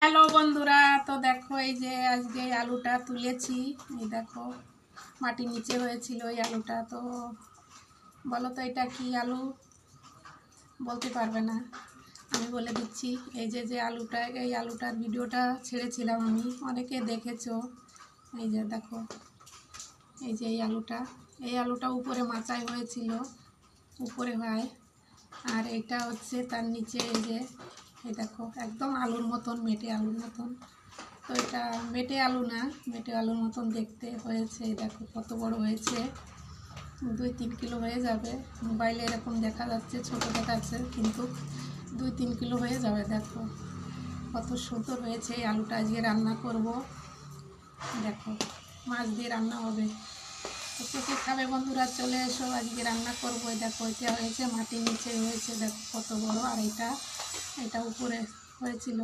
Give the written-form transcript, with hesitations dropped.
Hello বন্ধুরা, তো দেখো এই যে আজকে এই আলুটা তুলেছি। এই দেখো মাটির নিচে হয়েছিল এই আলুটা। তো বলো তো এটা কি আলু? বলতে পারবে না, আমি বলে দিচ্ছি। এই যে আলুটা, এই আলুটার ভিডিওটা ছেড়েছিলাম আমি, অনেকে দেখেছো। এই যে দেখো, এই যে এই আলুটা উপরে মাচায় হয়েছিল, উপরে হয়। আর এটা হচ্ছে তার নিচে। এই দেখো একদম আলুর মতন, মেটে আলুর মতন। তো এটা মেটে আলু না, মেটে আলুর মতন দেখতে হয়েছে। দেখো কত বড় হয়েছে, 2-3 কিলো হয়ে যাবে। মোবাইলে এরকম দেখা যাচ্ছে, ছোটো দেখাচ্ছে, কিন্তু 2-3 কিলো হয়ে যাবে। দেখো কত সুন্দর হয়েছে এই আলুটা। আজকে রান্না করব, দেখো মাছ দিয়ে রান্না হবে। তো কে কে খাবে বন্ধুরা, চলে এসো, আজকে রান্না করবো। দেখো এটা হয়েছে মাটির নিচে হয়েছে, দেখো কত বড়। আর এটা উপরে হয়েছিল।